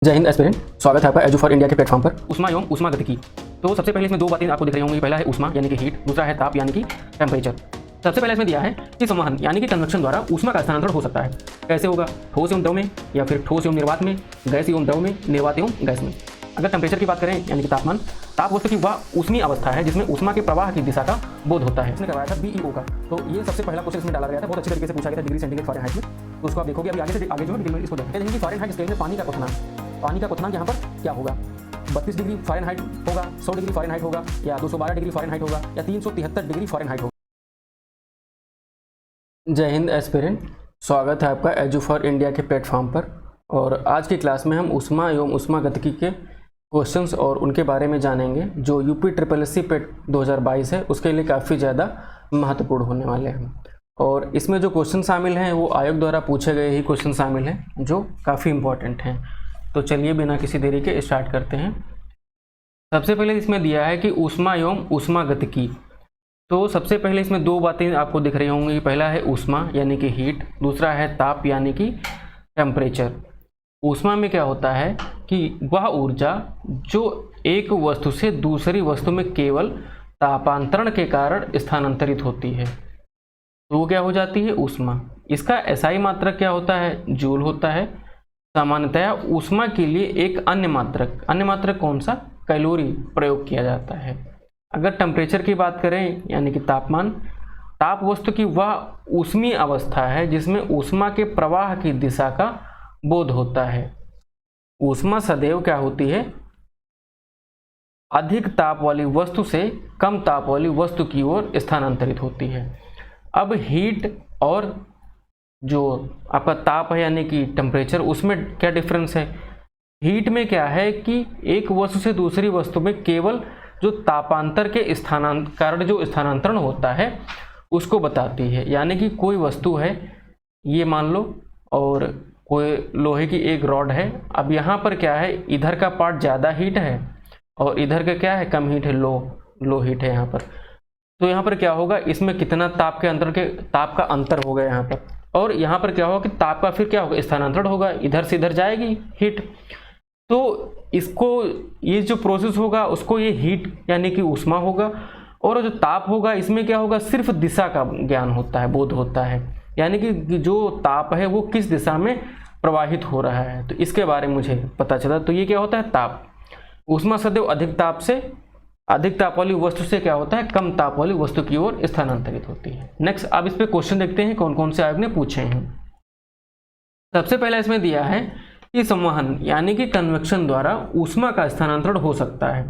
जय हिंद एस्पिरेंट, स्वागत है आपका एजू फॉर इंडिया के प्लेटफॉर्म पर। ऊष्मा एवं ऊष्मागतिकी। तो सबसे पहले इसमें दो बातें आपको दिख रही होंगी। पहला है ऊष्मा यानी कि हीट, दूसरा है ताप यानी कि टेम्परेचर। सबसे पहले इसमें दिया है कि संवहन यानी कि कन्वेक्शन द्वारा ऊष्मा का स्थानांतरण हो सकता है। कैसे होगा? ठोस एवं द्रव में, या फिर ठोस एवं निर्वात में, गैस एवं द्रव में, निर्वात एवं गैस में। अगर टेम्परेचर की बात करें यानी कि तापमान, ताप वस्तु की वह ऊष्मीय अवस्था है जिसमें ऊष्मा के प्रवाह की दिशा का बोध होता है। इसने करवाया था बीईओ का। तो ये सबसे पहला क्वेश्चन इसमें डाला गया था, बहुत अच्छी तरीके से पूछा गया था डिग्री सेंटीग्रेड फ़ारेनहाइट में। तो उसको आप देखोगे अभी आगे से आगे जो है डिटेल में इसको देखेंगे कि फ़ारेनहाइट स्केल में पानी का क्वथनांक यहाँ पर क्या होगा। 32 डिग्री फ़ारेनहाइट होगा, 100 डिग्री फ़ारेनहाइट होगा, या 212 डिग्री फ़ारेनहाइट होगा, या 373 डिग्री फ़ारेनहाइट होगा। जय हिंद एस्पिरेंट, स्वागत है आपका एजू फॉर इंडिया के प्लेटफॉर्म पर। और आज की क्लास में हम ऊष्मा एवं ऊष्मागतिकी के क्वेश्चंस और उनके बारे में जानेंगे जो यूपी SSC पेट 2022 है उसके लिए काफ़ी ज़्यादा महत्वपूर्ण होने वाले हैं। और इसमें जो क्वेश्चन शामिल हैं वो आयोग द्वारा पूछे गए ही क्वेश्चन शामिल हैं जो काफ़ी इम्पोर्टेंट हैं। तो चलिए बिना किसी देरी के स्टार्ट करते हैं। सबसे पहले इसमें दिया है कि ऊष्मा एवं ऊष्मागतिकी। तो सबसे पहले इसमें दो बातें आपको दिख रही होंगी। पहला है ऊष्मा यानी कि हीट, दूसरा है ताप यानी कि टेम्परेचर। ऊष्मा में क्या होता है कि वह ऊर्जा जो एक वस्तु से दूसरी वस्तु में केवल तापांतरण के कारण स्थानांतरित होती है तो वो क्या हो जाती है? ऊष्मा। इसका एसआई मात्रक क्या होता है? जूल होता है। सामान्यतया ऊष्मा के लिए एक अन्य मात्रक कौन सा? कैलोरी प्रयोग किया जाता है। अगर टेम्परेचर की बात करें यानी कि तापमान, ताप वस्तु की वह ऊष्मीय अवस्था है जिसमें ऊष्मा के प्रवाह की दिशा का बोध होता है। ऊष्मा सदैव क्या होती है? अधिक ताप वाली वस्तु से कम ताप वाली वस्तु की ओर स्थानांतरित होती है। अब हीट और जो आपका ताप है यानी कि टेम्परेचर, उसमें क्या डिफरेंस है? हीट में क्या है कि एक वस्तु से दूसरी वस्तु में केवल जो तापांतर के कारण जो स्थानांतरण होता है उसको बताती है। यानी कि कोई वस्तु है, ये मान लो, और कोई लोहे की एक रॉड है। अब यहाँ पर क्या है, इधर का पार्ट ज़्यादा हीट है और इधर का क्या है, कम हीट है, लो हीट है यहाँ पर। तो यहाँ पर क्या होगा, इसमें कितना ताप का अंतर होगा यहाँ पर, और यहाँ पर क्या होगा कि ताप का फिर क्या होगा, स्थानांतरण होगा, इधर से इधर जाएगी हीट। तो इसको, ये जो प्रोसेस होगा उसको ये हीट यानी कि ऊष्मा होगा। और जो ताप होगा इसमें क्या होगा, सिर्फ दिशा का ज्ञान होता है, बोध होता है। यानी कि जो ताप है वो किस दिशा में प्रवाहित हो रहा है, तो इसके बारे में मुझे पता चला। तो ये क्या होता है, ताप। ऊष्मा सदैव अधिक ताप वाली वस्तु से क्या होता है, कम ताप वाली वस्तु की ओर स्थानांतरित होती है। नेक्स्ट, अब इस पे क्वेश्चन देखते हैं कौन कौन से आयोग ने पूछे हैं। सबसे पहला इसमें दिया है कि संवहन यानी कि कन्वेक्शन द्वारा ऊष्मा का स्थानांतरण हो सकता है।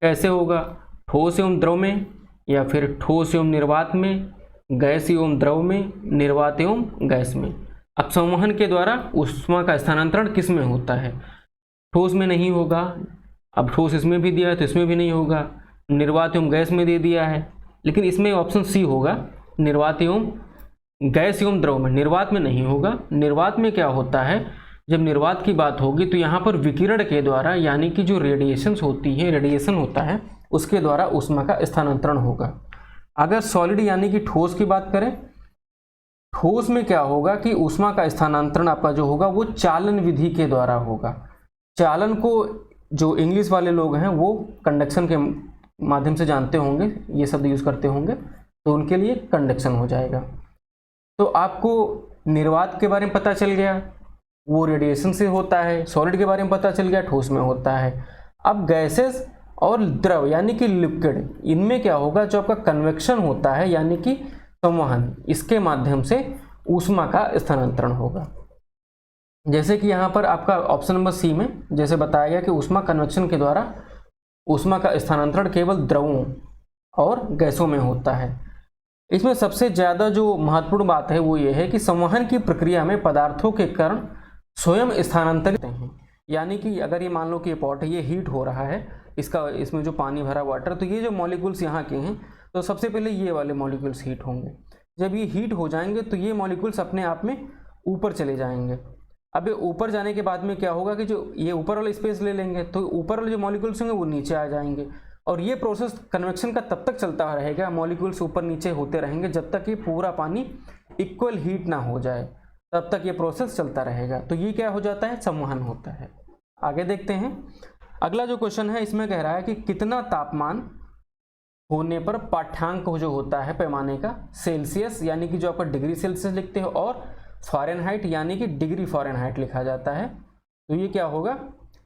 कैसे होगा? ठोस एवं द्रव में, या फिर ठोस एवं निर्वात में, गैस एवं द्रव में, निर्वात एवं गैस में। अब संवहन के द्वारा ऊष्मा का स्थानांतरण किस में होता है? ठोस में नहीं होगा। अब ठोस इसमें भी दिया है तो इसमें भी नहीं होगा। निर्वात एवं गैस में दे दिया है, लेकिन इसमें ऑप्शन सी होगा, निर्वात एवं गैस एवं द्रव में। निर्वात में नहीं होगा। निर्वात में क्या होता है, जब निर्वात की बात होगी तो यहाँ पर विकिरण के द्वारा यानी कि जो रेडिएशन होता है उसके द्वारा ऊष्मा का स्थानांतरण होगा। अगर सॉलिड यानी कि ठोस की बात करें, ठोस में क्या होगा कि ऊष्मा का स्थानांतरण आपका जो होगा वो चालन विधि के द्वारा होगा। चालन को जो इंग्लिश वाले लोग हैं वो कंडक्शन के माध्यम से जानते होंगे, ये शब्द यूज़ करते होंगे, तो उनके लिए कंडक्शन हो जाएगा। तो आपको निर्वात के बारे में पता चल गया, वो रेडिएशन से होता है। सॉलिड के बारे में पता चल गया, ठोस में होता है। अब गैसेस और द्रव यानी कि लिक्विड, इनमें क्या होगा, जो आपका कन्वेक्शन होता है यानी कि संवहन, इसके माध्यम से ऊष्मा का स्थानांतरण होगा। जैसे कि यहाँ पर आपका ऑप्शन नंबर सी में जैसे बताया गया कि ऊष्मा कन्वेक्शन के द्वारा ऊष्मा का स्थानांतरण केवल द्रवों और गैसों में होता है। इसमें सबसे ज़्यादा जो महत्वपूर्ण बात है वो ये है कि संवहन की प्रक्रिया में पदार्थों के कण स्वयं स्थानांतरित हैं। यानी कि अगर ये मान लो कि ये पॉट है, ये हीट हो रहा है, इसमें जो पानी भरा वाटर, तो ये जो मॉलिक्यूल्स यहाँ के हैं, तो सबसे पहले ये वाले मॉलिक्यूल्स हीट होंगे। जब ये हीट हो जाएंगे तो ये मॉलिक्यूल्स अपने आप में ऊपर चले जाएंगे। अब ये ऊपर जाने के बाद में क्या होगा कि जो ये ऊपर वाला स्पेस ले लेंगे तो ऊपर वाले जो मॉलिक्यूल्स होंगे वो नीचे आ जाएंगे। और ये प्रोसेस कन्वेक्शन का तब तक चलता रहेगा, मॉलिक्यूल्स ऊपर नीचे होते रहेंगे जब तक ये पूरा पानी इक्वल हीट ना हो जाए, तब तक ये प्रोसेस चलता रहेगा। तो ये क्या हो जाता है, संवहन होता है। आगे देखते हैं। अगला जो क्वेश्चन है इसमें कह रहा है कि कितना तापमान होने पर पाठ्यांक जो होता है पैमाने का सेल्सियस यानी कि जो आपका डिग्री सेल्सियस लिखते हो और फ़ारेनहाइट यानी कि डिग्री फ़ारेनहाइट लिखा जाता है, तो ये क्या होगा,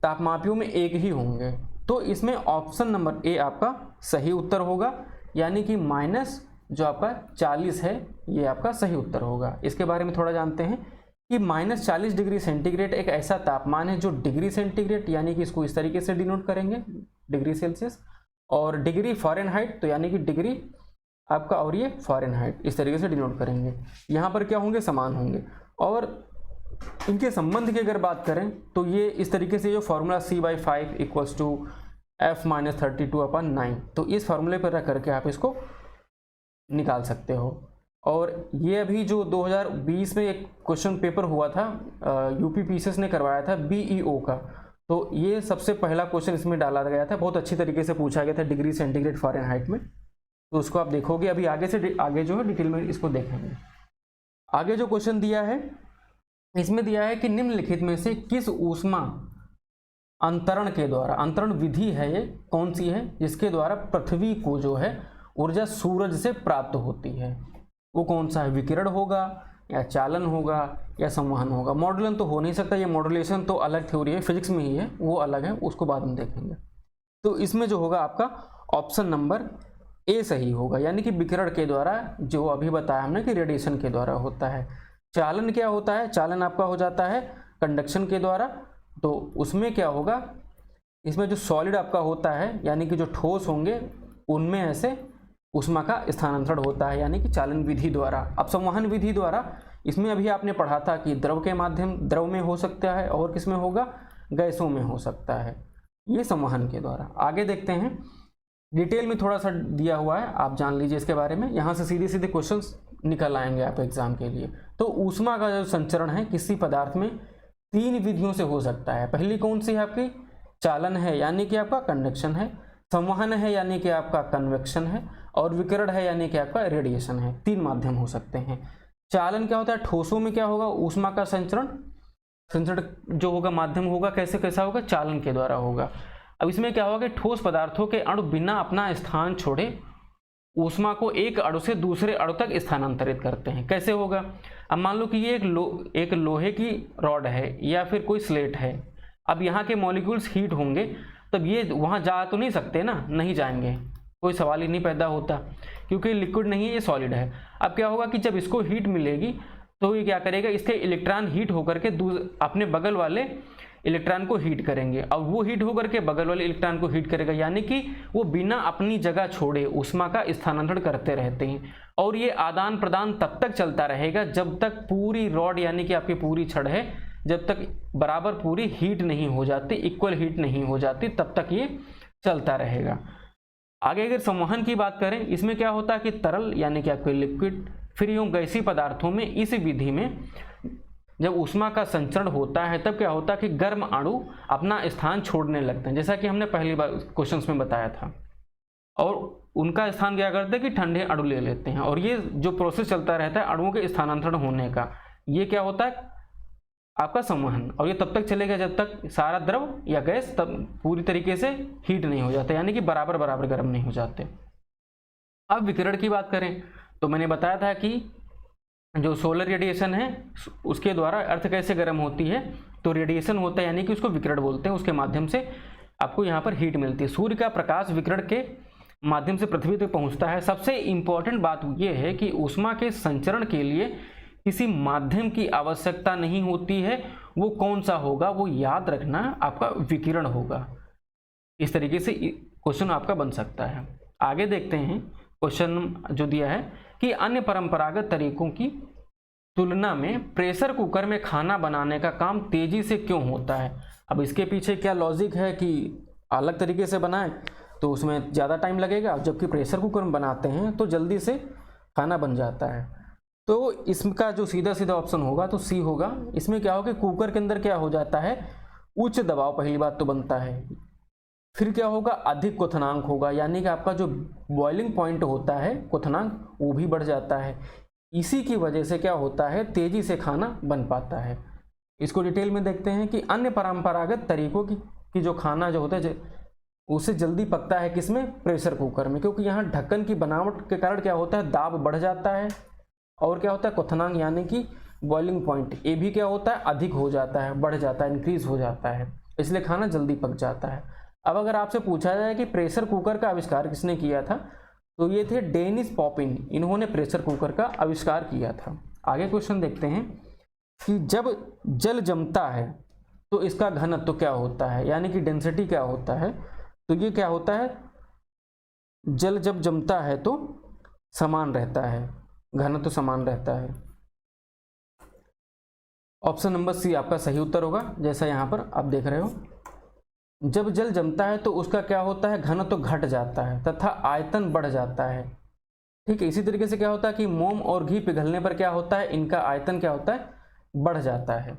तापमापियों में एक ही होंगे। तो इसमें ऑप्शन नंबर ए आपका सही उत्तर होगा, यानी कि माइनस जो आपका 40 है ये आपका सही उत्तर होगा। इसके बारे में थोड़ा जानते हैं कि -40 डिग्री सेंटीग्रेड एक ऐसा तापमान है जो डिग्री सेंटीग्रेड यानी कि इसको इस तरीके से डिनोट करेंगे डिग्री सेल्सियस, और डिग्री फ़ारेनहाइट तो यानी कि डिग्री आपका और ये फ़ारेनहाइट इस तरीके से डिनोट करेंगे। यहाँ पर क्या होंगे, समान होंगे। और इनके संबंध की अगर बात करें तो ये इस तरीके से जो फॉर्मूला C/5 = F-32/9, तो इस फॉर्मूले पर रख करके आप इसको निकाल सकते हो। और ये अभी जो 2020 में एक क्वेश्चन पेपर हुआ था, यूपी पीसीएस ने करवाया था BEO का, तो ये सबसे पहला क्वेश्चन इसमें डाला गया था, बहुत अच्छी तरीके से पूछा गया था डिग्री सेंटीग्रेड फ़ारेनहाइट में, तो उसको आप देखोगे। अभी आगे जो है डिटेल में इसको देखेंगे। आगे जो क्वेश्चन दिया है इसमें दिया है कि निम्नलिखित में से किस ऊष्मा अंतरण के द्वारा, अंतरण विधि है ये कौन सी है जिसके द्वारा पृथ्वी को जो है ऊर्जा सूरज से प्राप्त होती है, वो कौन सा है, विकिरण होगा या चालन होगा या संवहन होगा। मॉडुलन तो हो नहीं सकता, ये मॉड्यूलेशन तो अलग थ्योरी है, फिजिक्स में ही है, वो अलग है, उसको बाद में देखेंगे। तो इसमें जो होगा आपका ऑप्शन नंबर ए सही होगा, यानी कि विकिरण के द्वारा, जो अभी बताया हमने कि रेडिएशन के द्वारा होता है। चालन क्या होता है, चालन आपका हो जाता है कंडक्शन के द्वारा, तो उसमें क्या होगा, इसमें जो सॉलिड आपका होता है यानी कि जो ठोस होंगे उनमें ऐसे ऊष्मा का स्थानांतरण होता है, यानी कि चालन विधि द्वारा। अब संवहन विधि द्वारा इसमें अभी आपने पढ़ा था कि द्रव के माध्यम, द्रव में हो सकता है और किस में होगा, गैसों में हो सकता है, ये संवहन के द्वारा। आगे देखते हैं, डिटेल में थोड़ा सा दिया हुआ है, आप जान लीजिए इसके बारे में, यहाँ से सीधे सीधे क्वेश्चंस निकल आएंगे आप एग्जाम के लिए। तो ऊष्मा का जो संचरण है किसी पदार्थ में 3 विधियों से हो सकता है। पहली कौन सी है आपकी, चालन है यानी कि आपका कंडक्शन है, संवहन है यानी कि आपका कन्वेक्शन है, और विकिरण है यानी कि आपका रेडिएशन है। 3 माध्यम हो सकते हैं। चालन क्या होता है, ठोसों में क्या होगा, ऊष्मा का संचरण जो होगा माध्यम होगा कैसा होगा, चालन के द्वारा होगा। अब इसमें क्या होगा कि ठोस पदार्थों के अणु बिना अपना स्थान छोड़े ऊष्मा को एक अणु से दूसरे अणु तक स्थानांतरित करते हैं। कैसे होगा, अब मान लो कि ये एक लोहे की रॉड है या फिर कोई स्लेट है, अब यहाँ के मॉलिक्यूल्स हीट होंगे, तब ये वहाँ जा तो नहीं सकते ना, नहीं जाएंगे, कोई सवाल ही नहीं पैदा होता, क्योंकि लिक्विड नहीं है, ये सॉलिड है। अब क्या होगा कि जब इसको हीट मिलेगी तो ये क्या करेगा, इसके इलेक्ट्रॉन हीट होकर के अपने बगल वाले इलेक्ट्रॉन को हीट करेंगे, और वो हीट होकर के बगल वाले इलेक्ट्रॉन को हीट करेगा, यानी कि वो बिना अपनी जगह छोड़े ऊष्मा का स्थानांतरण करते रहते हैं। और ये आदान प्रदान तब तक चलता रहेगा जब तक पूरी रॉड यानी कि आपकी पूरी छड़ है, जब तक बराबर पूरी हीट नहीं हो जाती, इक्वल हीट नहीं हो जाती, तब तक ये चलता रहेगा। आगे अगर संवहन की बात करें, इसमें क्या होता है कि तरल यानी कि आपके लिक्विड, फिर यूँ गैसीय पदार्थों में इस विधि में जब ऊष्मा का संचरण होता है तब क्या होता है कि गर्म अणु अपना स्थान छोड़ने लगते हैं, जैसा कि हमने पहली बार क्वेश्चंस में बताया था, और उनका स्थान क्या करते हैं कि ठंडे अणु ले लेते हैं। और ये जो प्रोसेस चलता रहता है अणुओं के स्थानांतरण होने का, ये क्या होता है आपका संवहन, और ये तब तक चलेगा जब तक सारा द्रव या गैस तब पूरी तरीके से हीट नहीं हो जाता, यानी कि बराबर बराबर गर्म नहीं हो जाते। अब विकिरण की बात करें तो मैंने बताया था कि जो सोलर रेडिएशन है उसके द्वारा अर्थ कैसे गर्म होती है, तो रेडिएशन होता है यानी कि उसको विकिरण बोलते हैं, उसके माध्यम से आपको यहाँ पर हीट मिलती है। सूर्य का प्रकाश विकिरण के माध्यम से पृथ्वी तक पहुँचता है। सबसे इम्पॉर्टेंट बात ये है कि ऊष्मा के संचरण के लिए किसी माध्यम की आवश्यकता नहीं होती है। वो कौन सा होगा, वो याद रखना, आपका विकिरण होगा। इस तरीके से क्वेश्चन आपका बन सकता है। आगे देखते हैं क्वेश्चन जो दिया है कि अन्य परंपरागत तरीकों की तुलना में प्रेशर कुकर में खाना बनाने का काम तेजी से क्यों होता है। अब इसके पीछे क्या लॉजिक है कि अलग तरीके से बनाएं तो उसमें ज़्यादा टाइम लगेगा, जबकि प्रेशर कुकर में बनाते हैं तो जल्दी से खाना बन जाता है। तो इसका जो सीधा सीधा ऑप्शन होगा तो सी होगा। इसमें क्या होगा, कुकर के अंदर क्या हो जाता है, उच्च दबाव पहली बात तो बनता है, फिर क्या होगा, अधिक क्वथनांक होगा, यानी कि आपका जो बॉइलिंग पॉइंट होता है क्वथनांक वो भी बढ़ जाता है। इसी की वजह से क्या होता है, तेजी से खाना बन पाता है। इसको डिटेल में देखते हैं कि अन्य परंपरागत तरीकों की जो खाना जो होता है उससे जल्दी पकता है किसमें, प्रेशर कुकर में, क्योंकि यहाँ ढक्कन की बनावट के कारण क्या होता है, दाब बढ़ जाता है और क्या होता है, क्वथनांक यानी कि बॉइलिंग पॉइंट ये भी क्या होता है, अधिक हो जाता है, बढ़ जाता है, इंक्रीज हो जाता है, इसलिए खाना जल्दी पक जाता है। अब अगर आपसे पूछा जाए कि प्रेशर कुकर का आविष्कार किसने किया था, तो ये थे डेनिस पॉपिन, इन्होंने प्रेशर कुकर का आविष्कार किया था। आगे क्वेश्चन देखते हैं कि जब जल जमता है तो इसका घनत्व क्या होता है, यानी कि डेंसिटी क्या होता है। तो ये क्या होता है, जल जब जमता है तो समान रहता है, घनत्व समान रहता है। ऑप्शन नंबर सी आपका सही उत्तर होगा, जैसा यहाँ पर आप देख रहे हो। जब जल जमता है तो उसका क्या होता है, घनत्व घट जाता है तथा आयतन बढ़ जाता है। ठीक है, इसी तरीके से क्या होता है कि मोम और घी पिघलने पर क्या होता है, इनका आयतन क्या होता है, बढ़ जाता है।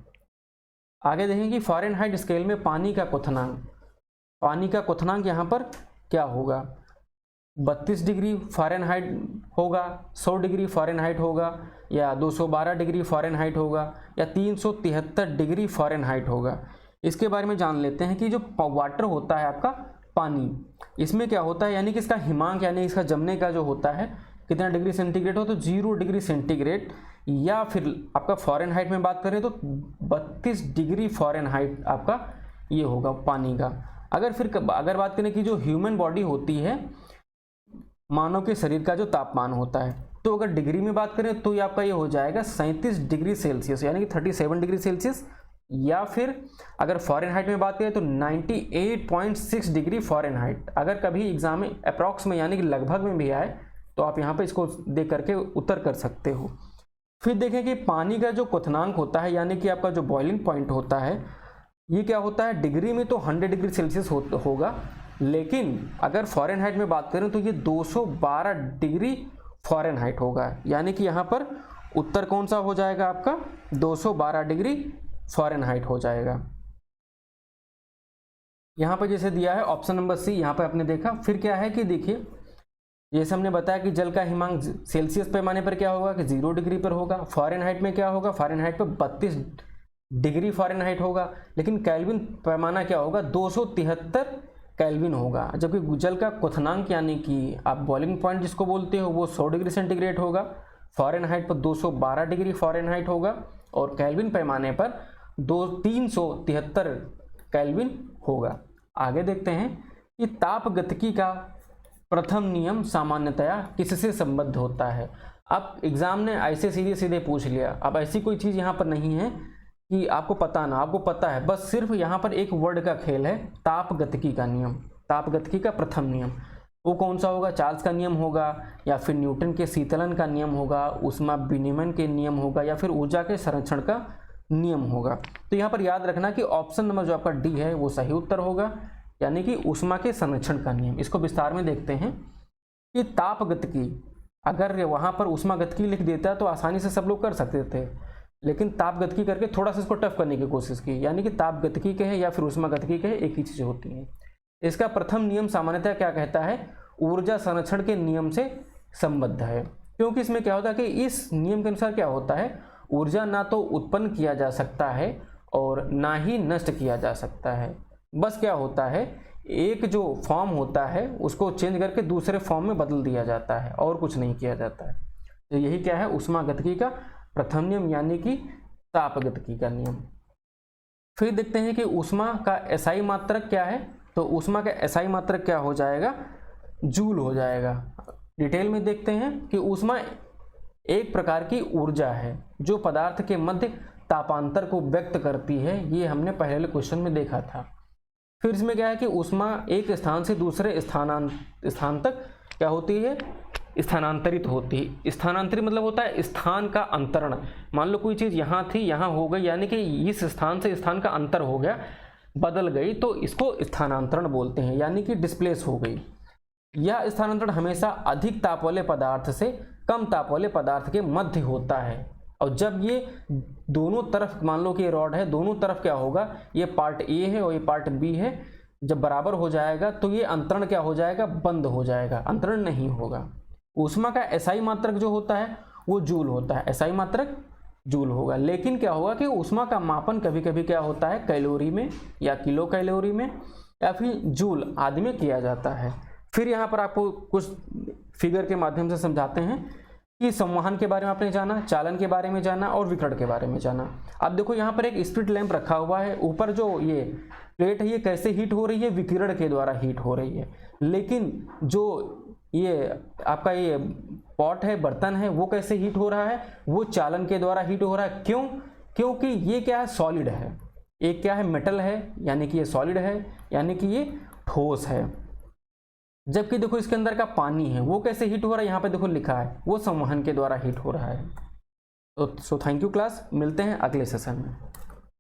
आगे देखेंगे फ़ारेनहाइट स्केल में पानी का क्वथनांक, पानी का क्वथनांक यहाँ पर क्या होगा, 32 डिग्री फ़ारेनहाइट होगा, 100 डिग्री फ़ारेनहाइट होगा, या 212 डिग्री फ़ारेनहाइट होगा, या 373 डिग्री फ़ारेनहाइट होगा। इसके बारे में जान लेते हैं कि जो वाटर होता है आपका पानी, इसमें क्या होता है, यानी कि इसका हिमांक यानी इसका जमने का जो होता है कितना डिग्री सेंटीग्रेड हो, तो 0 डिग्री सेंटीग्रेड, या फिर आपका फ़ारेनहाइट में बात करें तो 32 डिग्री फ़ारेनहाइट आपका ये होगा पानी का। अगर बात करें कि जो ह्यूमन बॉडी होती है, मानव के शरीर का जो तापमान होता है, तो अगर डिग्री में बात करें तो ये आपका ये हो जाएगा 37 डिग्री सेल्सियस, यानी कि 37 डिग्री सेल्सियस, या फिर अगर फ़ारेनहाइट में बात करें तो 98.6 डिग्री फ़ारेनहाइट। अगर कभी एग्जाम में अप्रॉक्स में यानी कि लगभग में भी आए तो आप यहाँ पे इसको देख करके उत्तर कर सकते हो। फिर देखें कि पानी का जो क्वथनांक होता है, यानी कि आपका जो बॉइलिंग पॉइंट होता है, ये क्या होता है, डिग्री में तो 100 डिग्री सेल्सियस होगा, लेकिन अगर फ़ारेनहाइट में बात करें तो ये 212 डिग्री फ़ारेनहाइट होगा, यानी कि यहाँ पर उत्तर कौन सा हो जाएगा आपका, 212 डिग्री फ़ारेनहाइट हो जाएगा। यहाँ पर जैसे दिया है ऑप्शन नंबर सी, यहाँ पर आपने देखा। फिर क्या है कि देखिए, जैसे हमने बताया कि जल का हिमांक सेल्सियस पैमाने पर क्या होगा कि 0 डिग्री पर होगा, फ़ारेनहाइट में क्या होगा, फ़ारेनहाइट पर 32 डिग्री फ़ारेनहाइट होगा, लेकिन केल्विन पैमाना क्या होगा, 273 केल्विन होगा। जबकि जल का क्वथनांक यानी कि आप बॉइलिंग पॉइंट जिसको बोलते हो वो 100 डिग्री सेंटीग्रेड होगा, फ़ारेनहाइट पर 212 डिग्री फ़ारेनहाइट होगा, और केल्विन पैमाने पर 373 केल्विन होगा। आगे देखते हैं कि तापगतिकी का प्रथम नियम सामान्यतया किससे संबद्ध होता है। अब एग्जाम ने ऐसे सीधे सीधे पूछ लिया, अब ऐसी कोई चीज़ यहाँ पर नहीं है कि आपको पता ना, आपको पता है, बस सिर्फ यहाँ पर एक वर्ड का खेल है, तापगतिकी का नियम। तापगतिकी का प्रथम नियम वो कौन सा होगा, चार्ल्स का नियम होगा, या फिर न्यूटन के शीतलन का नियम होगा, ऊष्मा विनिमय के नियम होगा, या फिर ऊर्जा के संरक्षण का नियम होगा। तो यहाँ पर याद रखना कि ऑप्शन नंबर जो आपका डी है वो सही उत्तर होगा, यानी कि ऊष्मा के संरक्षण का नियम। इसको विस्तार में देखते हैं कि तापगतिकी, अगर वहाँ पर ऊष्मागतिकी लिख देता तो आसानी से सब लोग कर सकते थे, लेकिन तापगतिकी करके थोड़ा सा इसको टफ करने की कोशिश की, यानी कि तापगतिकी कहे या फिर ऊष्मागतिकी कहे, एक ही चीज़ होती है। इसका प्रथम नियम सामान्यतः क्या कहता है, ऊर्जा संरक्षण के नियम से संबद्ध है, क्योंकि इसमें क्या होता है कि इस नियम के अनुसार क्या होता है, ऊर्जा ना तो उत्पन्न किया जा सकता है और ना ही नष्ट किया जा सकता है। बस क्या होता है, एक जो फॉर्म होता है उसको चेंज करके दूसरे फॉर्म में बदल दिया जाता है, और कुछ नहीं किया जाता है। तो यही क्या है, ऊष्मागतिकी का प्रथम नियम, यानी कि तापगतिकी का नियम। फिर देखते हैं कि ऊष्मा का एसआई मात्रक क्या है, तो ऊष्मा का एसआई मात्रक क्या हो जाएगा, जूल हो जाएगा। डिटेल में देखते हैं कि ऊष्मा एक प्रकार की ऊर्जा है जो पदार्थ के मध्य तापांतर को व्यक्त करती है, ये हमने पहले क्वेश्चन में देखा था। फिर इसमें क्या है कि ऊष्मा एक स्थान से दूसरे स्थान तक क्या होती है, स्थानांतरित होती है। स्थानांतरित मतलब होता है स्थान का अंतरण। मान लो कोई चीज़ यहाँ थी, यहाँ हो गई, यानी कि इस स्थान से स्थान का अंतर हो गया, बदल गई, तो इसको स्थानांतरण बोलते हैं, यानी कि डिस्प्लेस हो गई। यह स्थानांतरण हमेशा अधिक ताप वाले पदार्थ से कम ताप वाले पदार्थ के मध्य होता है, और जब ये दोनों तरफ, मान लो कि ये रॉड है, दोनों तरफ क्या होगा, ये पार्ट ए है और ये पार्ट बी है, जब बराबर हो जाएगा तो ये अंतरण क्या हो जाएगा, बंद हो जाएगा, अंतरण नहीं होगा। ऊष्मा का एसआई मात्रक जो होता है वो जूल होता है, एसआई मात्रक जूल होगा। लेकिन क्या होगा कि ऊष्मा का मापन कभी कभी क्या होता है कैलोरी में या किलो कैलोरी में या फिर जूल आदि में किया जाता है। फिर यहाँ पर आपको कुछ फिगर के माध्यम से समझाते हैं कि संवहन के बारे में आपने जाना, चालन के बारे में जाना और विकिरण के बारे में जाना। अब देखो यहाँ पर एक स्प्लिट लैंप रखा हुआ है, ऊपर जो ये प्लेट है ये कैसे हीट हो रही है, विकिरण के द्वारा हीट हो रही है। लेकिन जो ये आपका ये पॉट है, बर्तन है, वो कैसे हीट हो रहा है, वो चालन के द्वारा हीट हो रहा है। क्यों? क्योंकि ये क्या है, सॉलिड है, एक क्या है मेटल है, यानी कि ये सॉलिड है, यानी कि ये ठोस है। जबकि देखो इसके अंदर का पानी है वो कैसे हीट हो रहा है, यहाँ पे देखो लिखा है वो संवहन के द्वारा हीट हो रहा है। तो थैंक यू क्लास, मिलते हैं अगले सेशन में।